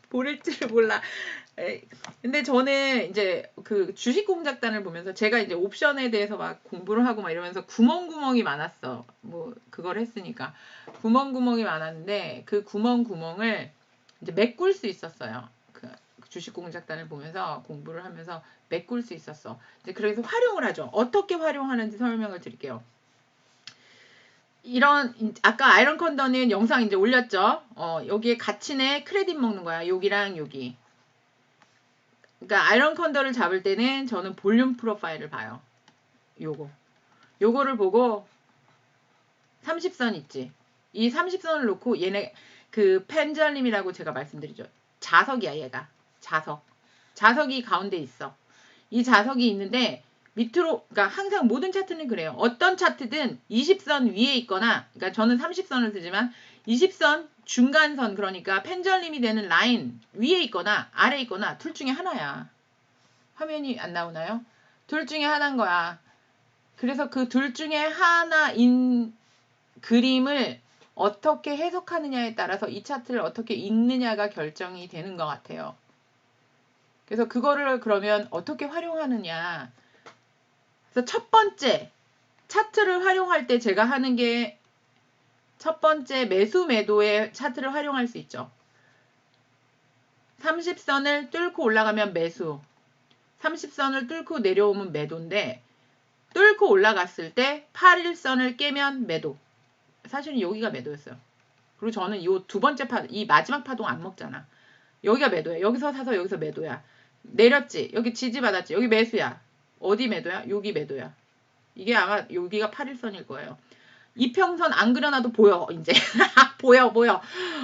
보일지를 몰라. 근데 저는 이제 그 주식 공작단을 보면서 제가 이제 옵션에 대해서 막 공부를 하고 막 이러면서 구멍구멍이 많았어. 뭐 그걸 했으니까 구멍구멍이 많았는데 그 구멍구멍을 이제 메꿀 수 있었어요. 그 주식 공작단을 보면서 공부를 하면서 메꿀 수 있었어. 이제 그래서 활용을 하죠. 어떻게 활용하는지 설명을 드릴게요. 이런 아까 아이런 컨더는 영상 이제 올렸죠. 여기에 가치네 크레딧 먹는 거야. 여기랑 여기. 그러니까 아이런 컨더를 잡을 때는 저는 볼륨 프로파일을 봐요. 요거를 보고 30선 있지. 이 30선을 놓고 얘네 그 펜절림이라고 제가 말씀드리죠. 자석이야 얘가. 자석이 가운데 있어. 이 자석이 있는데 밑으로 그러니까 항상 모든 차트는 그래요. 어떤 차트든 20선 위에 있거나 그러니까 저는 30선을 쓰지만 20선 중간선 그러니까 펜절림이 되는 라인 위에 있거나 아래에 있거나 둘 중에 하나야. 화면이 안 나오나요? 둘 중에 하나인 거야. 그래서 그 둘 중에 하나인 그림을 어떻게 해석하느냐에 따라서 이 차트를 어떻게 읽느냐가 결정이 되는 것 같아요. 그래서 그거를 그러면 어떻게 활용하느냐. 그래서 첫 번째 차트를 활용할 때 제가 하는 게 첫 번째 매수 매도의 차트를 활용할 수 있죠. 30선을 뚫고 올라가면 매수, 30선을 뚫고 내려오면 매도인데 뚫고 올라갔을 때 8일선을 깨면 매도. 사실은 여기가 매도였어요. 그리고 저는 이 두 번째 이 마지막 파동 안 먹잖아. 여기가 매도야. 여기서 사서 여기서 매도야. 내렸지. 여기 지지받았지. 여기 매수야. 어디 매도야? 여기 매도야. 이게 아마 여기가 8일선일 거예요. 이평선 안 그려놔도 보여 이제. 보여.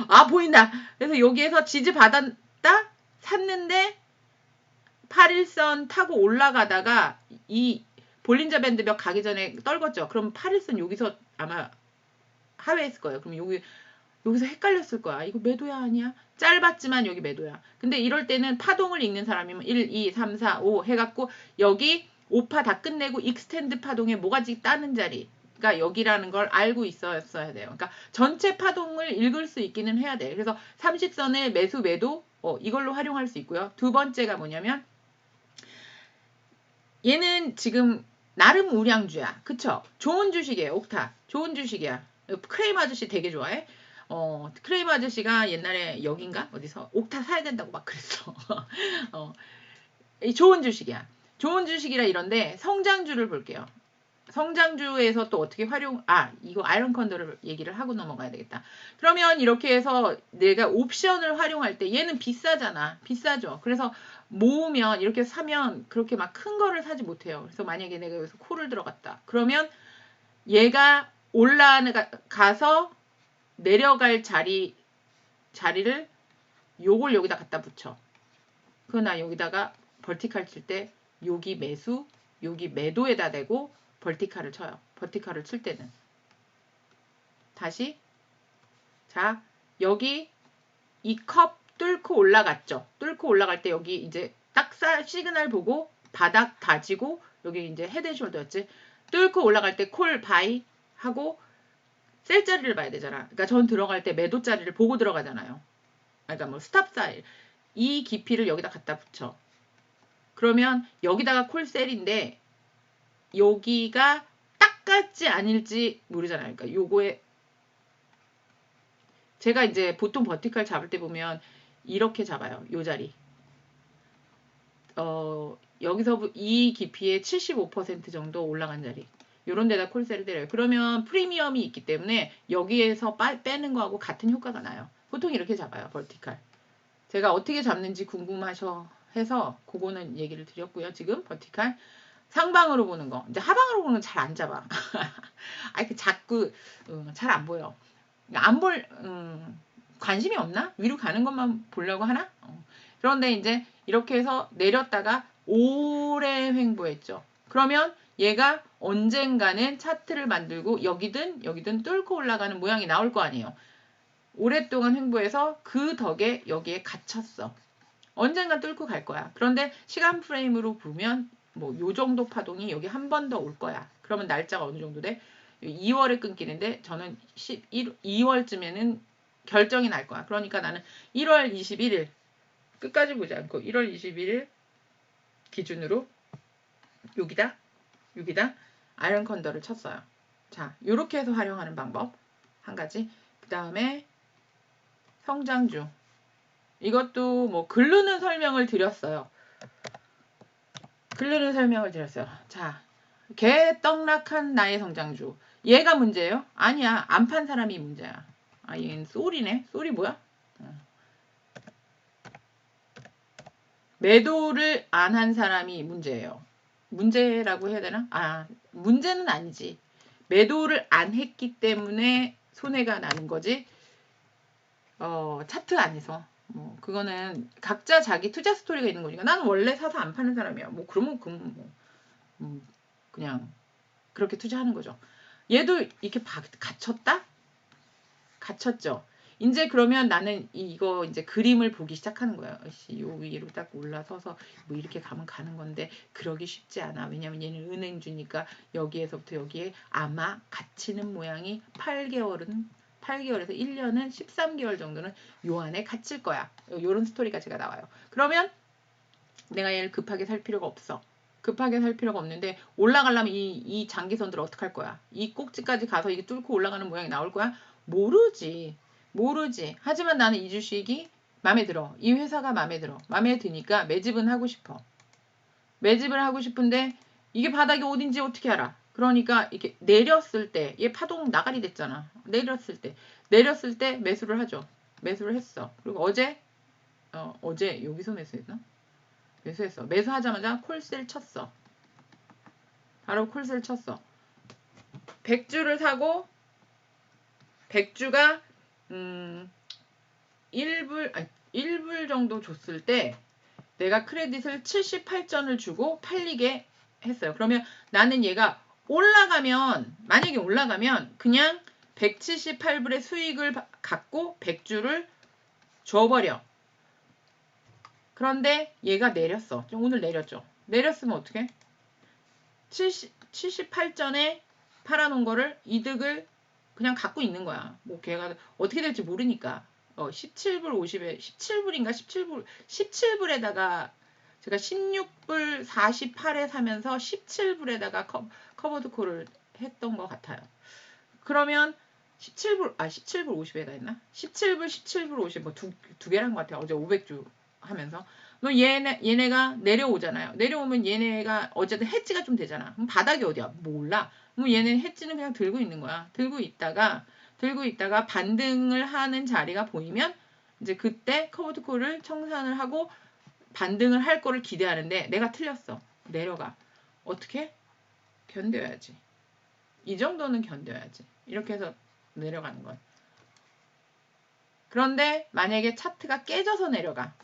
아 보인다. 그래서 여기에서 지지받았다. 샀는데 8일선 타고 올라가다가 이 볼린저 밴드 벽 가기 전에 떨궜죠. 그럼 8일선 여기서 아마 하회했을 거예요. 그럼 여기서 헷갈렸을 거야. 이거 매도야 아니야? 짧았지만 여기 매도야. 근데 이럴 때는 파동을 읽는 사람이면 1, 2, 3, 4, 5 해갖고 여기 5파 다 끝내고 익스텐드 파동에 뭐가지 따는 자리가 여기라는 걸 알고 있었어야 돼요. 그러니까 전체 파동을 읽을 수 있기는 해야 돼. 그래서 30선의 매수 매도 이걸로 활용할 수 있고요. 두 번째가 뭐냐면 얘는 지금 나름 우량주야. 그쵸? 좋은 주식이에요. 옥타. 좋은 주식이야. 크레임 아저씨 되게 좋아해. 크레임 아저씨가 옛날에 여긴가? 어디서 옥타 사야 된다고 막 그랬어. 좋은 주식이야. 좋은 주식이라 이런데 성장주를 볼게요. 성장주에서 또 어떻게 이거 아이런 컨더를 얘기를 하고 넘어가야 되겠다. 그러면 이렇게 해서 내가 옵션을 활용할 때 얘는 비싸잖아. 비싸죠. 그래서 모으면 이렇게 사면 그렇게 막 큰 거를 사지 못해요. 그래서 만약에 내가 여기서 콜을 들어갔다. 그러면 얘가 올라가서 내려갈 자리를 요걸 여기다 갖다 붙여. 그러나 여기다가 벌티칼 칠 때 여기 매수, 여기 매도에다 대고 벌티칼을 쳐요. 벌티칼을 칠 때는. 다시. 자, 여기 이 컵 뚫고 올라갔죠. 뚫고 올라갈 때 여기 이제 딱 시그널 보고 바닥 다지고 여기 이제 헤드앤숄더였지. 뚫고 올라갈 때 콜 바이 하고 셀 자리를 봐야 되잖아. 그러니까 전 들어갈 때 매도 자리를 보고 들어가잖아요. 그러니까 뭐 스탑 사일. 이 깊이를 여기다 갖다 붙여. 그러면 여기다가 콜셀인데 여기가 딱 같지 아닐지 모르잖아요. 그러니까 요거에 제가 이제 보통 버티칼 잡을 때 보면 이렇게 잡아요. 요 자리. 여기서 이 깊이의 75% 정도 올라간 자리. 요런 데다 콜셀을 때려요. 그러면 프리미엄이 있기 때문에 여기에서 빼는 거하고 같은 효과가 나요. 보통 이렇게 잡아요. 버티칼. 제가 어떻게 잡는지 궁금하셔 해서 그거는 얘기를 드렸고요. 지금 버티칼. 상방으로 보는 거. 이제 하방으로 보는 건 잘 안 잡아. 자꾸 잘 안 보여. 안 볼 관심이 없나? 위로 가는 것만 보려고 하나? 그런데 이제 이렇게 해서 내렸다가 오래 횡보했죠. 그러면 얘가 언젠가는 차트를 만들고 여기든 뚫고 올라가는 모양이 나올 거 아니에요. 오랫동안 횡보해서 그 덕에 여기에 갇혔어. 언젠가 뚫고 갈 거야. 그런데 시간 프레임으로 보면 뭐 요 정도 파동이 여기 한 번 더 올 거야. 그러면 날짜가 어느 정도 돼? 2월에 끊기는데 저는 2월쯤에는 결정이 날 거야. 그러니까 나는 1월 21일 끝까지 보지 않고 1월 21일 기준으로 여기다 아이언 컨더를 쳤어요. 자, 요렇게 해서 활용하는 방법 한 가지. 그 다음에 성장주. 이것도 뭐 글루는 설명을 드렸어요. 자, 개떡락한 나의 성장주. 얘가 문제예요? 아니야. 안 판 사람이 문제야. 아, 얘는 쏠이네. 쏠이 뭐야? 매도를 안 한 사람이 문제예요. 문제라고 해야 되나? 아, 문제는 아니지. 매도를 안 했기 때문에 손해가 나는 거지. 차트 안에서. 뭐 그거는 각자 자기 투자 스토리가 있는 거니까. 나는 원래 사서 안 파는 사람이야. 뭐 그러면 그냥 그렇게 투자하는 거죠. 얘도 이렇게 갇혔다? 갇혔죠. 이제 그러면 나는 이거 이제 그림을 보기 시작하는 거야. 요 위로 딱 올라서서 뭐 이렇게 가면 가는 건데 그러기 쉽지 않아. 왜냐면 얘는 은행주니까 여기에서부터 여기에 아마 갇히는 모양이 8개월에서 1년은 13개월 정도는 요 안에 갇힐 거야. 요런 스토리가 제가 나와요. 그러면 내가 얘를 급하게 살 필요가 없어. 급하게 살 필요가 없는데 올라가려면 이 장기선들 어떻게 할 거야? 이 꼭지까지 가서 이게 뚫고 올라가는 모양이 나올 거야? 모르지. 하지만 나는 이 주식이 마음에 들어. 이 회사가 마음에 들어. 마음에 드니까 매집은 하고 싶어. 매집을 하고 싶은데 이게 바닥이 어딘지 어떻게 알아? 그러니까 이렇게 내렸을 때 얘 파동 나가리 됐잖아. 내렸을 때 매수를 하죠. 매수를 했어. 그리고 어제 여기서 매수했나? 매수했어. 매수하자마자 콜셀 쳤어. 바로 콜셀 쳤어. 100주를 사고 100주가 1불 정도 줬을 때 내가 크레딧을 78전을 주고 팔리게 했어요. 그러면 나는 얘가 만약에 올라가면 그냥 178불의 수익을 갖고 100주를 줘버려. 그런데 얘가 내렸어. 오늘 내렸죠. 내렸으면 어떡해? 78전에 팔아놓은 거를 이득을 그냥 갖고 있는 거야. 뭐 걔가 어떻게 될지 모르니까. 17불 50에 17불인가 17불에다가 제가 16불 48에 사면서 17불에다가 커버드 콜을 했던 것 같아요. 그러면 17불 50에다 했나? 17불 50 뭐 두 개란 것 같아요. 어제 500주 하면서. 그럼 얘네가 내려오잖아요. 내려오면 얘네가 어쨌든 해지가 좀 되잖아. 그럼 바닥이 어디야? 몰라. 그럼 얘는 해지는 그냥 들고 있는 거야. 들고 있다가 반등을 하는 자리가 보이면 이제 그때 커버드 콜을 청산을 하고 반등을 할 거를 기대하는데 내가 틀렸어. 내려가. 어떻게? 견뎌야지. 이 정도는 견뎌야지. 이렇게 해서 내려가는 건. 그런데 만약에 차트가 깨져서 내려가.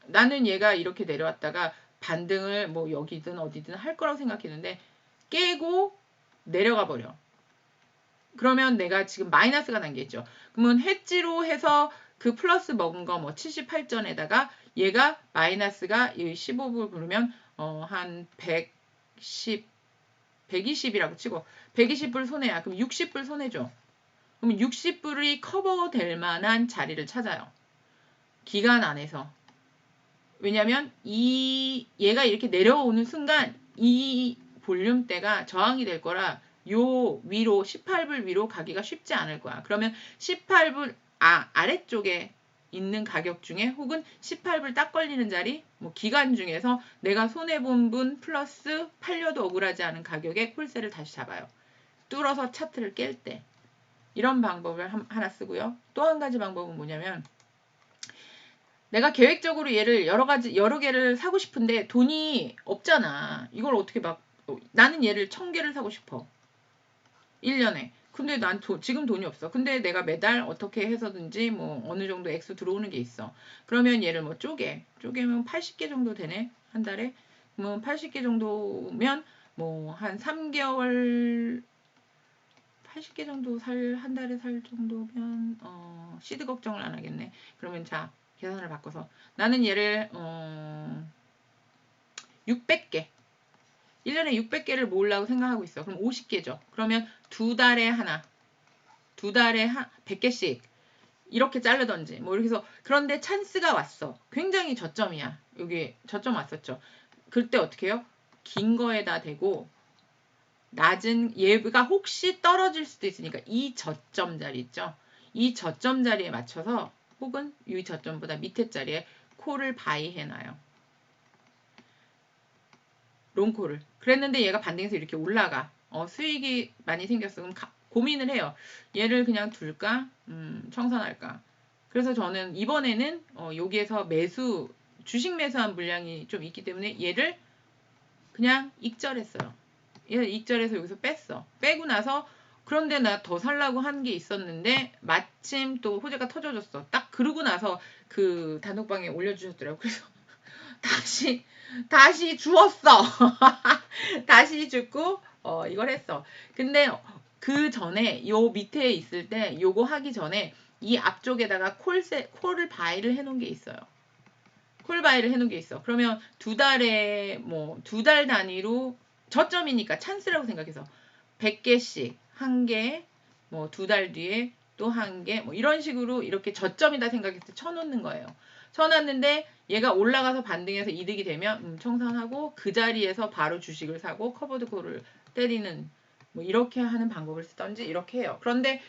나는 얘가 이렇게 내려왔다가 반등을 뭐 여기든 어디든 할 거라고 생각했는데 깨고 내려가 버려. 그러면 내가 지금 마이너스가 난 게 있죠. 그러면 해지로 해서 그 플러스 먹은 거 뭐 78전에다가 얘가 마이너스가 15불 부르면 한 120이라고 치고 120불 손해야. 그럼 60불 손해죠. 그럼 60불이 커버될 만한 자리를 찾아요. 기간 안에서. 왜냐면 얘가 이렇게 내려오는 순간 이 볼륨대가 저항이 될 거라 요 위로 18불 위로 가기가 쉽지 않을 거야. 그러면 18불 아래쪽에 있는 가격 중에 혹은 18불 딱 걸리는 자리 뭐 기간 중에서 내가 손해본 분 플러스 팔려도 억울하지 않은 가격에 콜셀을 다시 잡아요. 뚫어서 차트를 깰 때. 이런 방법을 하나 쓰고요. 또 한 가지 방법은 뭐냐면 내가 계획적으로 얘를 여러 개를 사고 싶은데 돈이 없잖아. 이걸 어떻게 나는 얘를 1000개를 사고 싶어. 1년에. 근데 난 지금 돈이 없어. 근데 내가 매달 어떻게 해서든지 뭐 어느 정도 액수 들어오는 게 있어. 그러면 얘를 뭐 쪼개면 80개 정도 되네. 한 달에. 그러면 80개 정도면 뭐 한 3개월 80개 정도 한 달에 살 정도면 시드 걱정을 안 하겠네. 그러면 자 계산을 바꿔서 나는 얘를 600개 1년에 600개를 모으려고 생각하고 있어. 그럼 50개죠. 그러면 두 달에 100개씩 이렇게 자르던지 뭐 이렇게 해서 그런데 찬스가 왔어. 굉장히 저점이야. 여기 저점 왔었죠. 그때 어떻게 해요? 긴 거에다 대고 낮은 얘가 혹시 떨어질 수도 있으니까 이 저점 자리 있죠. 이 저점 자리에 맞춰서 혹은 이 저점보다 밑에 자리에 콜을 바이 해놔요. 롱콜을. 그랬는데 얘가 반등해서 이렇게 올라가. 수익이 많이 생겼어. 그럼 고민을 해요. 얘를 그냥 둘까? 청산할까? 그래서 저는 이번에는 여기에서 주식 매수한 물량이 좀 있기 때문에 얘를 그냥 익절했어요. 얘를 익절해서 여기서 뺐어. 빼고 나서 그런데 나 더 살라고 한 게 있었는데 마침 또 호재가 터져줬어. 딱 그러고 나서 그 단톡방에 올려주셨더라고요. 그래서 다시 주웠어. 다시 줍고 이걸 했어. 근데 그 전에 요 밑에 있을 때 요거 하기 전에 이 앞쪽에다가 콜을 바이를 해놓은 게 있어요. 콜 바이를 해놓은 게 있어. 그러면 두 달 단위로 저점이니까 찬스라고 생각해서 100개씩 한 개, 뭐 두 달 뒤에 또 한 개, 뭐 이런 식으로 이렇게 저점이다 생각해서 쳐놓는 거예요. 쳐놨는데 얘가 올라가서 반등해서 이득이 되면 청산하고 그 자리에서 바로 주식을 사고 커버드 콜을 때리는 뭐 이렇게 하는 방법을 쓰던지 이렇게 해요. 그런데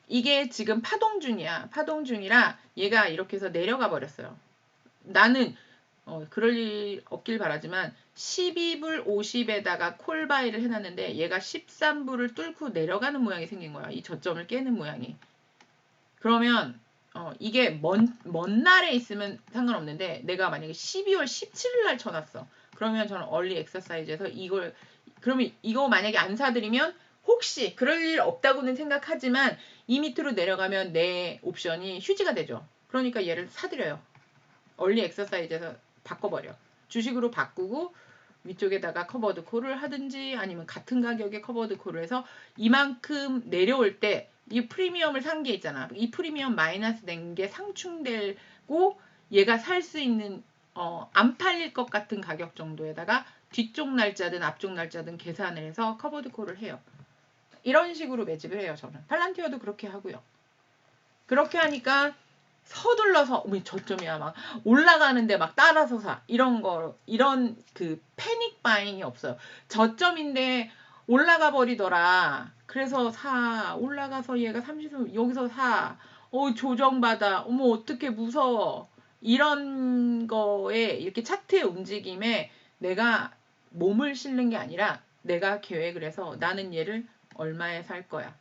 이게 지금 파동 중이야. 파동 중이라 얘가 이렇게 해서 내려가 버렸어요. 나는 그럴 일 없길 바라지만 12불 50에다가 콜바이를 해놨는데 얘가 13불을 뚫고 내려가는 모양이 생긴 거야. 이 저점을 깨는 모양이. 그러면 이게 먼 날에 있으면 상관없는데 내가 만약에 12월 17일 날 쳐놨어. 그러면 저는 얼리 엑서사이즈에서 그러면 이거 만약에 안 사드리면 혹시 그럴 일 없다고는 생각하지만 이 밑으로 내려가면 내 옵션이 휴지가 되죠. 그러니까 얘를 사드려요. 얼리 엑서사이즈에서 바꿔버려. 주식으로 바꾸고 위쪽에다가 커버드 콜을 하든지 아니면 같은 가격에 커버드 콜을 해서 이만큼 내려올 때 이 프리미엄을 산 게 있잖아. 이 프리미엄 마이너스 된 게 상충되고 얘가 살 수 있는 안 팔릴 것 같은 가격 정도에다가 뒤쪽 날짜든 앞쪽 날짜든 계산을 해서 커버드 콜을 해요. 이런 식으로 매집을 해요. 저는. 팔란티어도 그렇게 하고요. 그렇게 하니까 서둘러서 저점이야 막 올라가는데 막 따라서 사 이런 그 패닉 바잉이 없어요. 저점인데 올라가 버리더라. 그래서 올라가서 얘가 30분 여기서 조정받아. 어머 어떻게 무서워. 이런 거에 이렇게 차트의 움직임에 내가 몸을 실는 게 아니라 내가 계획을 해서 나는 얘를 얼마에 살 거야.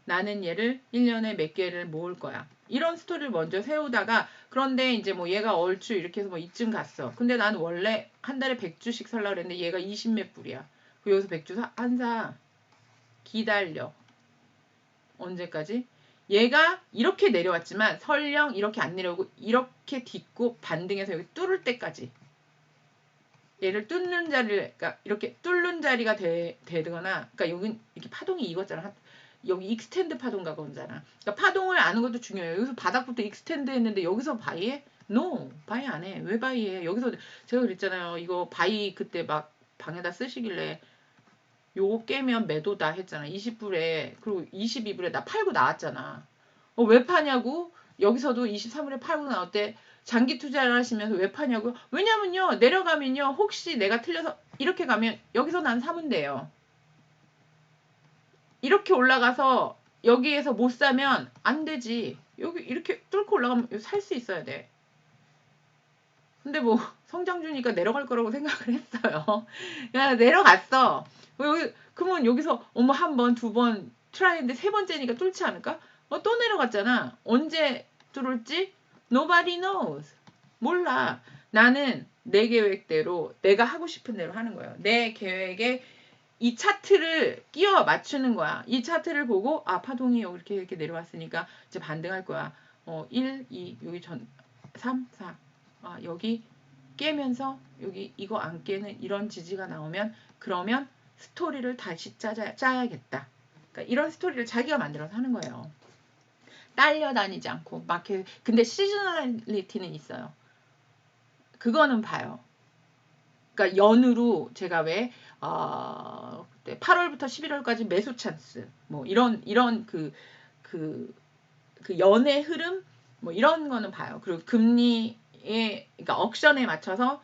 나는 얘를 1년에 몇 개를 모을 거야. 이런 스토리를 먼저 세우다가 그런데 이제 뭐 얘가 얼추 이렇게 해서 뭐 이쯤 갔어. 근데 난 원래 한 달에 100주씩 살려고 그랬는데 얘가 20몇 불이야. 여기서 100주 안 사. 기다려. 언제까지? 얘가 이렇게 내려왔지만 설령 이렇게 안 내려오고 이렇게 딛고 반등해서 여기 뚫을 때까지 얘를 뚫는 자리를 그러니까 이렇게 뚫는 자리가 되거나 그러니까 여기 이렇게 파동이 익었잖아. 여기 익스텐드 파동가 건잖아. 그러니까 파동을 아는 것도 중요해요. 여기서 바닥부터 익스텐드 했는데 여기서 바이해? No, 바이 안 해. 왜 바이해? 여기서 제가 그랬잖아요. 이거 바이 그때 막 방에다 쓰시길래 요거 깨면 매도다 했잖아. 20불에 그리고 22불에 나 팔고 나왔잖아. 왜 파냐고? 여기서도 23불에 팔고 나왔대. 장기 투자를 하시면서 왜 파냐고요? 왜냐면요. 내려가면요. 혹시 내가 틀려서 이렇게 가면 여기서 난 사면 돼요. 이렇게 올라가서 여기에서 못 사면 안 되지. 여기 이렇게 뚫고 올라가면 살 수 있어야 돼. 근데 뭐 성장 주니까 내려갈 거라고 생각을 했어요. 그냥 내려갔어. 그러면 여기서 한 번, 두 번 트라이했는데 세 번째니까 뚫지 않을까? 또 내려갔잖아. 언제 뚫을지? Nobody knows. 몰라. 나는 내 계획대로 내가 하고 싶은 대로 하는 거예요. 내 계획에 이 차트를 끼워 맞추는 거야. 이 차트를 보고 파동이 이렇게 내려왔으니까 이제 반등할 거야. 1, 2, 여기 3, 4. 여기 깨면서 여기 이거 안 깨는 이런 지지가 나오면 그러면 스토리를 다시 짜야겠다. 그러니까 이런 스토리를 자기가 만들어서 하는 거예요. 딸려다니지 않고 근데 시즈널리티는 있어요. 그거는 봐요. 그러니까 연으로 제가 왜 8월부터 11월까지 매수 찬스 뭐 이런 그 그 연의 흐름 뭐 이런 거는 봐요. 그리고 금리의 그러니까 억션에 맞춰서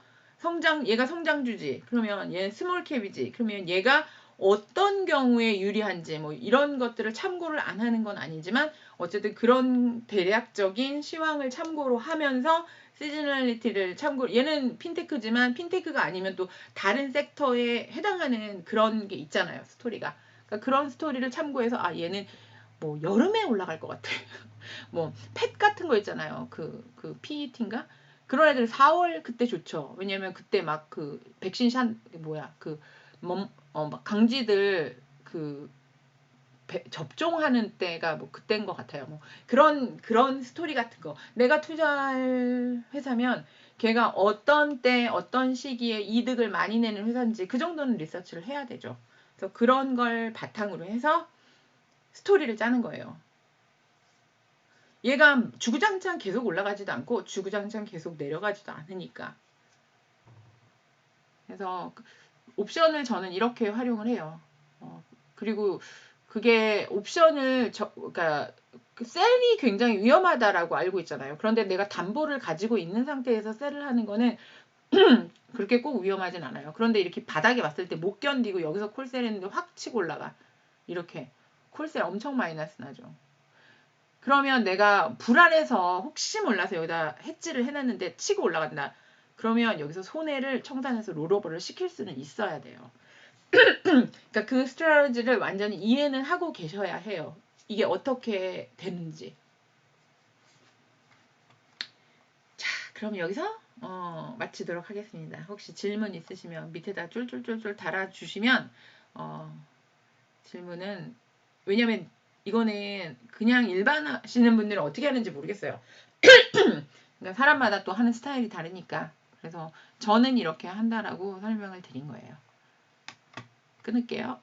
얘가 성장주지. 그러면 얘 스몰캡이지. 그러면 얘가 어떤 경우에 유리한지 뭐 이런 것들을 참고를 안 하는 건 아니지만 어쨌든 그런 대략적인 시황을 참고로 하면서 시즈널리티를 참고로 얘는 핀테크지만 핀테크가 아니면 또 다른 섹터에 해당하는 그런 게 있잖아요. 스토리가. 그러니까 그런 스토리를 참고해서 아 얘는 뭐 여름에 올라갈 것 같아. 뭐 펫 같은 거 있잖아요. 그 PET인가? 그런 애들 4월 그때 좋죠. 왜냐면 그때 막 그 백신 샷 뭐야 막 강쥐들 그 접종하는 때가 뭐 그때인 것 같아요. 뭐 그런 스토리 같은 거. 내가 투자할 회사면 걔가 어떤 때 어떤 시기에 이득을 많이 내는 회사인지 그 정도는 리서치를 해야 되죠. 그래서 그런 걸 바탕으로 해서 스토리를 짜는 거예요. 얘가 주구장창 계속 올라가지도 않고 주구장창 계속 내려가지도 않으니까. 그래서 옵션을 저는 이렇게 활용을 해요. 그리고 그게 옵션을 그러니까 셀이 굉장히 위험하다라고 알고 있잖아요. 그런데 내가 담보를 가지고 있는 상태에서 셀을 하는 거는 그렇게 꼭 위험하진 않아요. 그런데 이렇게 바닥에 왔을 때 못 견디고 여기서 콜셀 했는데 확 치고 올라가. 이렇게 콜셀 엄청 마이너스 나죠. 그러면 내가 불안해서 혹시 몰라서 여기다 해지를 해놨는데 치고 올라간다. 그러면 여기서 손해를 청산해서 롤오버를 시킬 수는 있어야 돼요. 그러니까 그 스트래티지를 완전히 이해는 하고 계셔야 해요. 이게 어떻게 되는지. 자, 그럼 여기서 마치도록 하겠습니다. 혹시 질문 있으시면 밑에다 쫄쫄쫄쫄 달아주시면 질문은 왜냐면 이거는 그냥 일반 하시는 분들은 어떻게 하는지 모르겠어요. 그러니까 사람마다 또 하는 스타일이 다르니까. 그래서 저는 이렇게 한다라고 설명을 드린 거예요. 끊을게요.